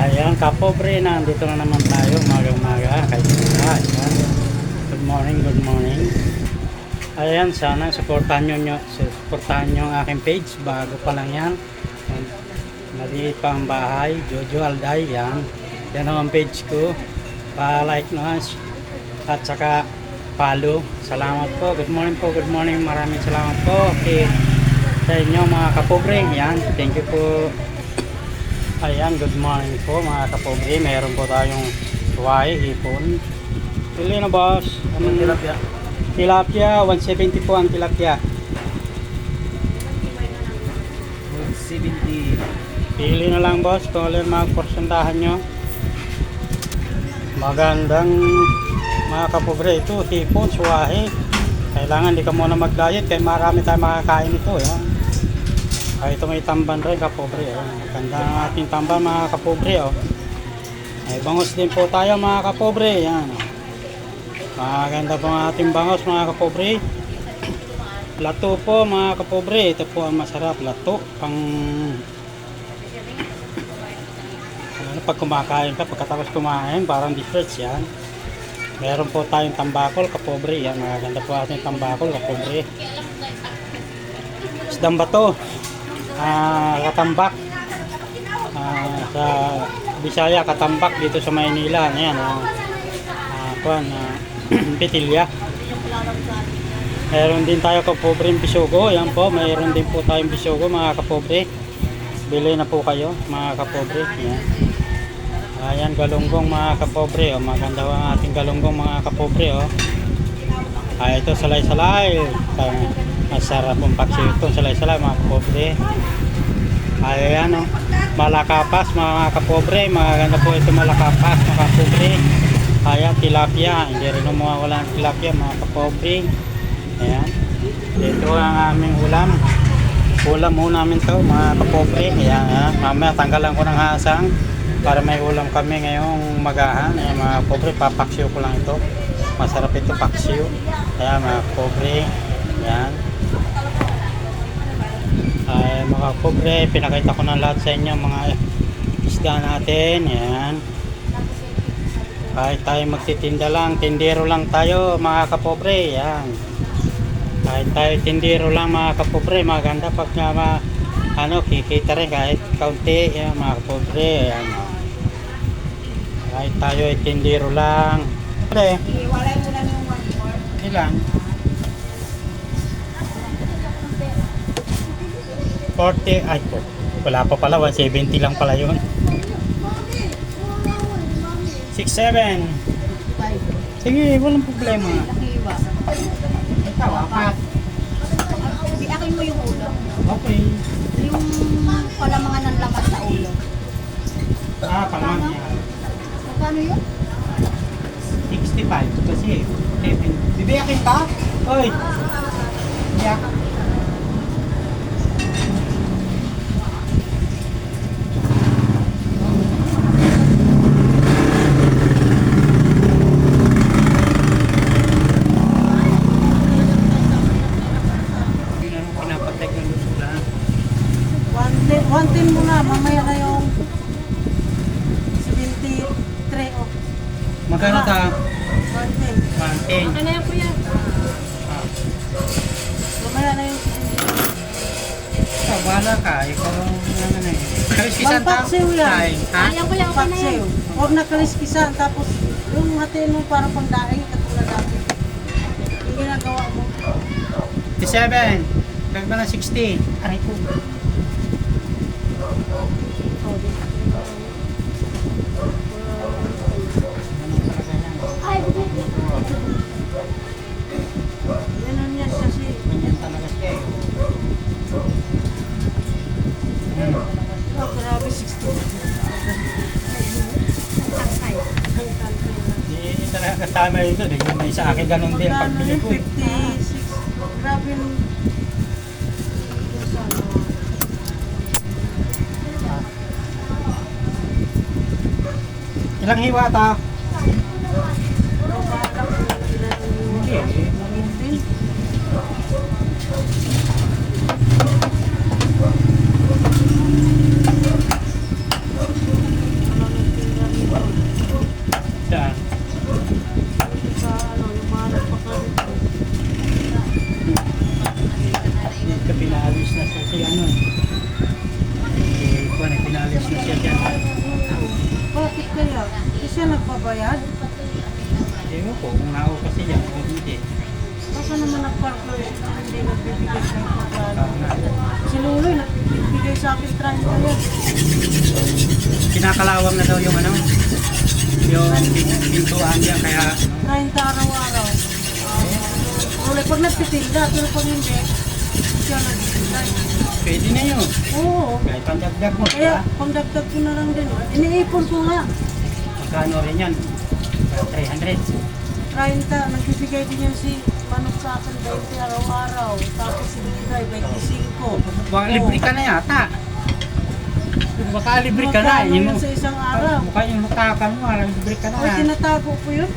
Ayan, kapobre, nandito na naman tayo umaga-umaga kahit sila. Ayan. Good morning, good morning. Ayan, sana supportahan nyo ang aking page. Bago pa lang yan. Maliit pa ang bahay, Jojo Alday. Yan ang page ko. Pa-like na at saka follow. Salamat po. Good morning po, good morning. Maraming salamat po. Okay. Sa inyo mga kapobre. Yan, thank you po. Ayan, good morning po mga kapobre. Meron po tayong tuwai, hipon. Pili na boss. Anong tilapia? Tilapia, 170 po ang tilapia. 70. Pili na lang boss, kung alin mga porsandahan nyo. Magandang mga kapobre. Ito, hipon, suwahe. Kailangan di ka muna mag-diet kaya marami tayong makakain ito. Yan. Ito may tamban rin kapobre. Ganda ng ating tamban mga kapobre. May bangos din po tayo mga kapobre. Yan. Maganda po ang ating bangos mga kapobre. Lato po mga kapobre. Ito po ang masarap. Lato. Pag kumakain ka, pagkatapos kumain, parang desserts yan. Meron po tayong tambakol kapobre. Yan. Maganda po ating tambakol kapobre. Isdang bato. Katambak sa Bisaya, katambak dito sa Maynila. Ayan, pitilya. Meron din tayo kapobre yung bisugo. Ayan po, mayroon din po tayong bisugo mga kapobre. Bili na po kayo mga kapobre. Ayan, ayan galunggong mga kapobre. Maganda ang ating galunggong mga kapobre. Ito salay-salay. Masarap ang paksiw ito, salay-salay mga kapobre. Ayan malakapas mga kapobre. Maganda po ito malakapas mga kapobre. Ayan, tilapia. Hindi rin mawawala ng tilapia mga kapobre. Ayan. Ito ang aming ulam. Ulam muna namin to mga kapobre. Ayan, mamaya tanggalan ko ng hasang para may ulam kami ngayong magahan. Ayan mga kapobre, papaksiw ko lang ito. Masarap ito paksiw. Ayan mga kapobre. Ayan. Ay mga kapobre, pinakita ko na lahat sa inyo mga isda natin. Ayan. Kahit tayo magtitinda lang, tindero lang tayo mga kapobre. Ayan. Kahit tayo tindero lang mga kapobre, maganda pag kikita rin kahit kaunti. Ayan mga kapobre. Ayan. Kahit tayo ay tindero lang. Pre, Iwalay mo lang yung 1 more. ilan? 40, ay po. Wala pa pala, 170 lang pala yun. 67. Sige, walang problema. Nakiwa. Ikaw, apat. Akin mo yung ulo. Okay. Yung palamangan ng laman sa ulo. Palaman niya. Magkano yun? 65 kasi 7. Bibiyakin ka? Oy. Biyak. Pinapatay ng lusog lang. 110 mo na. Mamaya na yung 73 o. Magkano ta? 110. 110. Ano yan kuya? Mamaya na yung 73. Bahala ka. Ikaw ang ano eh. Kaliskisan ta? Magpaksiw yan. Ay, ha? Ayan kuya, okay na yan. Huwag na kaliskisan. Tapos yung hatiin mo para pang daing katulad dati. Yung ginagawa mo. 57. Gagba na 60. Aray ko. Oh, di. Ganun yan kasi. Ganyan talaga siya eh. Oh, grabe 60. Hindi talaga kasama ito. May sa akin ganun din ang pagbili ko eh. 56. Grabe yung... Ilang hiwa ta? Ano siya nagbabayad. Hindi ko kung nao kasi yan o hindi. Baka naman nag-partner siya hindi nagbibigay sa akin. Oo nga. Si Luloy nagbibigay sa akin 30 yan. Kinakalawang na daw yung ano, yung pintuan niya kaya 30 araw-araw. Luloy pag nagtitinda, pero pag hindi, siya nagbibigay. pwede na yun. Oo. Kahit pandagdag mo, Kaya diba? pangdagdag ko na lang din. Iniipon ko nga. Magkano rin yan? 300. 30, nagbibigay din yan si Manok sa akin 20 araw-araw. Tapos si Liday 25. Baka libre ka na yata. Baka libre ka na. Magkano Yun yun sa isang araw? Mukha yung mutakan mo, libre ka na. Ay, tinatago ko yun.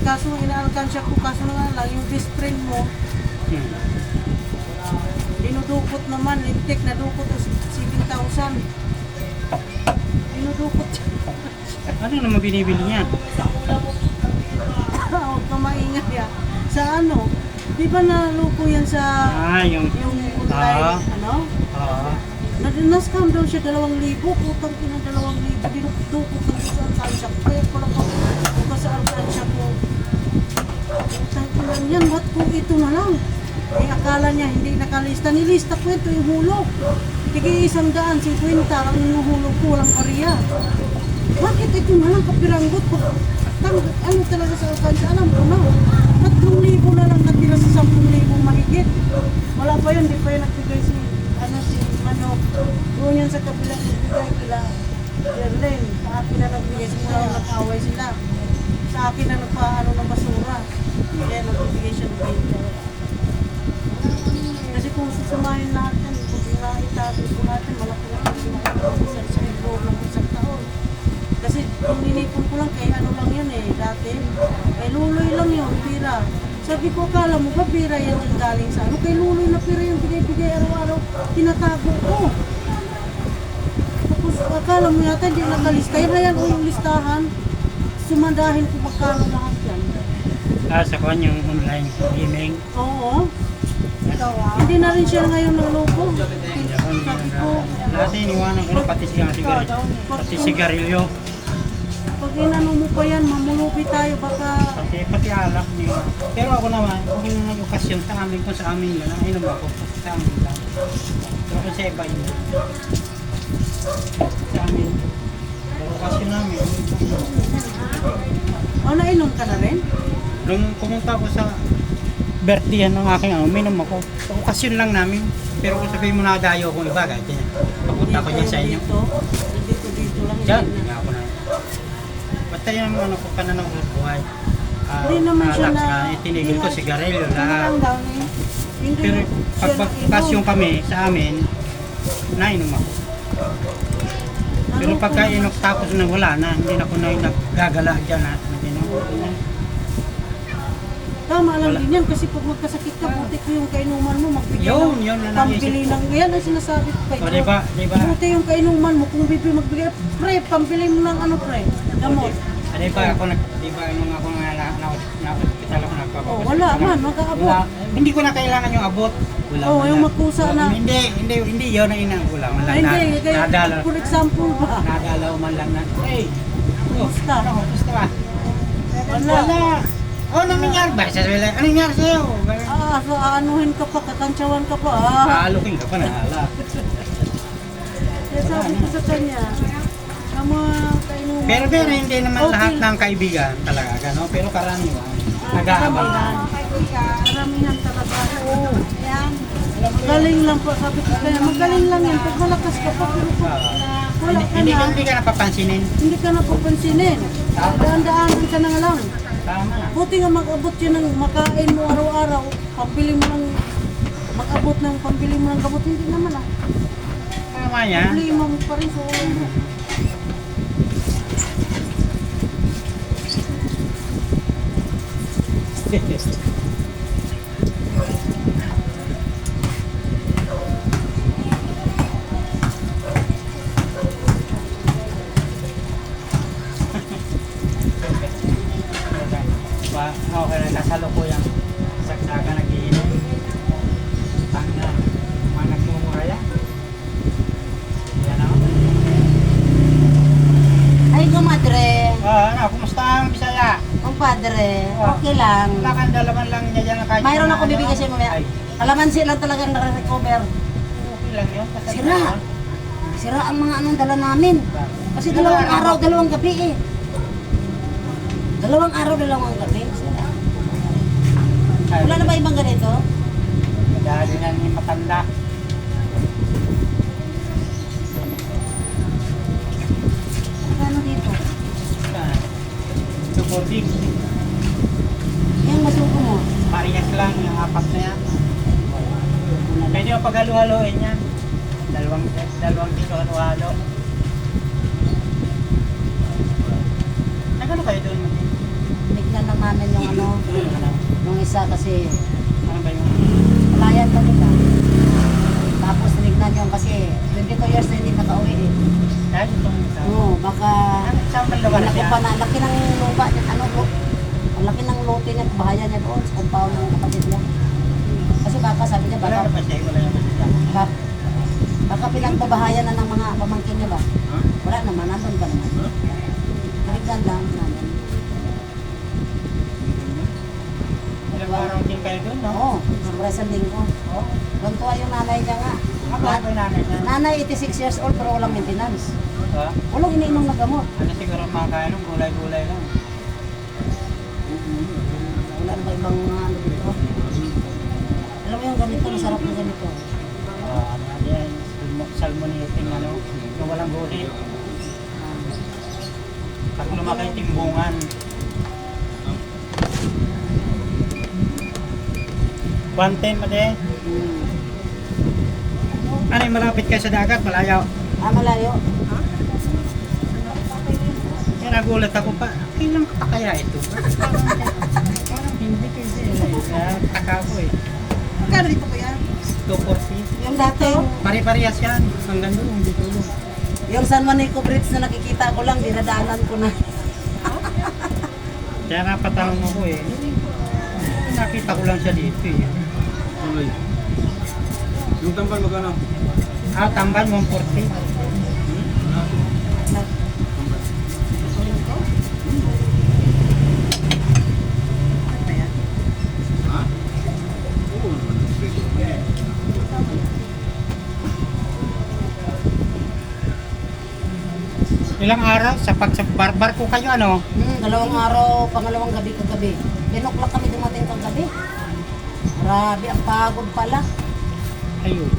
Kaso inaalkansya ko, kaso na nga lang, yung best friend mo, Hmm. dinudukot naman, lintik na dukot o 7,000. Dinudukot siya. Ano naman binibili niya? Huwag ka maingay ya. Sa ano, di ba naluko yan sa Yung online, ano? Oo. Na-scam daw siya 2,000, utang ko ng 2,000, dinudukot ng sa alkansya ko. Kaya pala ko, buka sa alkansya ko. Utang ko lang yan, ba't kung ito na lang? Eh, akala niya hindi nakalista. Nilista ko ito yung hulog. Tigay 150 ang hulog ko, walang ariya. Bakit ito na lang kapiranggot ko? Ano talaga sa alkansya? Alam ko na. 3,000 na lang natira sa 10,000 mahigit. Wala pa yun, di pa yun nagbigay si Manok. Doon yan sa kabilang nagbigay kila Jerlyn. Sa akin na nagbigay, simula nung nag-away sila. Sa akin na nagpaano ng basura. Kaya nagbigay siya ng 20. Kasi kung susumahin natin, kung itabi ko natin, malaki lang sa loob ng isang taon. Kasi kung ninipon ko lang, kay ano lang yan eh, dati. Kay Luloy lang yun, pira. Sabi ko, akala mo ba pira yan yung galing sa ano? Kay Luloy na pira yung bigay-bigay araw-araw, tinatago ko. Tapos akala mo yata hindi nakalista. Yan na yan o yung listahan. Sumandahin ko magkano lahat yan. Sa kanya yung online gaming. Oo. Hindi na rin siya ngayon naloko. Sabi ko, Dati iniwanan ko na pati sigarilyo. Pati sigarilyo. pag inano mo pa yan, mamulubi tayo, baka Pati alak niyo. Pero ako naman, kung yung okasyon sa amin, kung sa amin yun, inom ako. Sa amin lang. Pero kung sa iba yun. Sa amin. Pero okasyon namin. nainom ka na rin? Nung pumunta ako sa birthday ng aking minom ako. Sa okasyon lang namin. Pero kung sabihin mo na dayo akong iba, kahit yan. Papunta ko dyan sa inyo. Dito lang. Diyan, hindi nga ako na. Basta yung ano ko pananaw ng buhay. Hindi naman siya alak, na... itinigil ko sigarilyo Hindi lahat. lang daw ni... Hindi Pero siya pag nainom. okasyon kami sa amin, nainom ako. Pero Naloko pagka naman inok siya. tapos na wala na, hindi na ako na naggagala dyan at nag-inom. Tama lang Wala. din yan kasi pag magkasakit ka, buti ko yung kainuman mo, magbigay Yun, ng yun na pambili naisip ko. ng... Yan ang sinasabi ko kayo. O diba, diba? Buti yung kainuman mo, kung magbigay, pre, pambili mo ng ano, pre, gamot. Diba ako diba nung ako na-hospital ako nagpapapasok. Oh, wala man, mag-aabot. Wala. Hindi ko na kailangan yung abot. Wala Oo, man yung lang. magkusa na. Hindi yun ang inang-wala. Man lang Hindi, na, nadalaw. for example ba? Nadalaw man lang na, hey, Kumusta? Gusto ba? Wala. Oh, anong nangyari ba? Sasabi lang, anong nangyari sa'yo? So aanuhin ka pa, kakantsawan ka pa. Ah. Aalukin ka pa na, ala. Kaya sabi ko sa kanya, ang mga kainuman. Pero hindi naman Okay. lahat ng kaibigan talaga, gano? Pero karaniwan, nag-aabang. Karamihan talaga. Oo. Yan. Magaling lang po, sabi ko kaya, magaling lang yan. Pag malakas ka pa, pero pag wala ka Hindi na, hindi ka napapansinin. hindi ka napapansinin. Daan-daanan ka na nga lang. Tama. Buti nga mag-abot yun ng makain mo araw-araw, pambili mo ng, mag-abot ng pambili mo ng gamot, hindi naman ah. Tama yan. Problema mo pa rin sa ulo mo. Okay lang, kasalukuyang saksakan nag-iinom. Tangna, mga nagmumura yan. Yan o. Ay, padre. Okay lang. Wala kang dalaman lang niya dyan na kahit Mayroon na ako ano. bibigay sa'yo mamaya. Ay, Kalamansi lang talagang nare-recover. okay lang yun. Kasal Sira. na yun. Sira ang mga anong dala namin. Kasi dalawang araw, dalawang gabi eh. Dalawang araw, dalawang gabi. Sira. Ay, Wala na ba ibang ganito? dahil na ni matanda. Ano dito? Supporting. Yung masuko mo. Parehas lang yung apat na yan. Pwede mo paghalo-haloin yan. Dalawang kilo halo-halo. Nagano kayo doon? Tignan lang namin yung ano. Yung isa kasi Ano ba yung... palayan pa nila. Tapos tinignan yung kasi 22 years na hindi nakauwi eh. Dahil itong isa. Oo, baka Saan ba lugar anak ko siya? pa na, laki ng lupa niya, ano po, ang laki ng lote niya, bahayan niya doon sa compound ng kapatid niya. Kasi baka sabi niya, Wala baka, na ba siya? Wala na ba siya? baka pinagbabahayan na ng mga pamangkin niya ba? Wala naman, nandun ba naman? Tinignan lang namin. Ilang araw din kayo doon, no? Oo, sobra sa linggo. Oo. Doon tuwa yung nanay niya nga. Magkano ba yung nanay niya? Nanay 86 years old pero walang maintenance. Ha? Walang iniinom na gamot. Ano siguro makakain ng gulay-gulay lang. Wala na ba ibang mga ano dito? Alam mo yung ganito, masarap na ganito. Ano yan? Salmoniting ano? Yung walang gulay. Pag lumaki yung timbungan. 110 pa din. Ano yung malapit kayo sa dagat? Malayo. Malayo. Kaya nagulat ako pa. Kailan ka pa kaya ito? Parang hindi kasi. Kaya taka ko eh. Magkano dito kuya? 240. Yung dati, Pare-parehas yan. Hanggang doon. Dito. yung San Juanico Bridge na nakikita ko lang, dinadaanan ko na. Kaya napatanong ako eh. Nakita ko lang siya dito eh. Okay. Yung tambal magkano? Tambal 140. Ha? Oo naman. Ilang araw sa barbar ko kayo ano? Dalawang araw, pangalawang gabi kagabi. 10 o'clock kami dumating kagabi. Grabe, ang pagod pala. Ayun.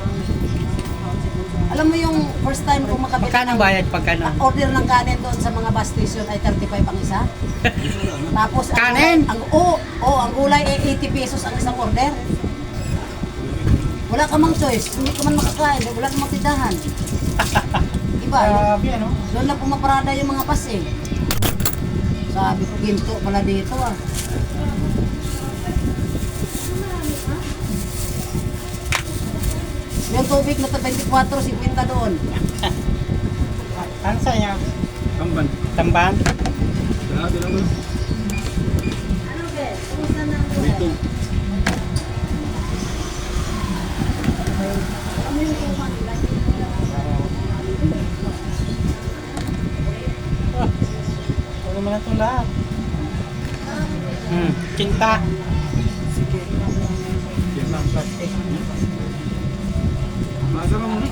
Alam mo yung first time ko makabili Magkano ang bayad pagka na? order ng kanin doon sa mga bus station ay 35 ang isa. Tapos Kanin? ang gulay ay 80 pesos ang isang order. Wala ka mang choice, hindi ka man makakain, wala namang tindahan. Iba, Grabe ano? doon lang pumaparada yung mga bus eh. Sabi ko, ginto pala dito ah. Yung tubig na 24, 50 doon. Ano sa inyo? Tamban. Tamban? Grabe naman. Ano be? Kumusta na ang Dito. Ano yung tuma nila? Huwag mo na itong lahat. Kinta. Sige. Plastic. Masa ka muna.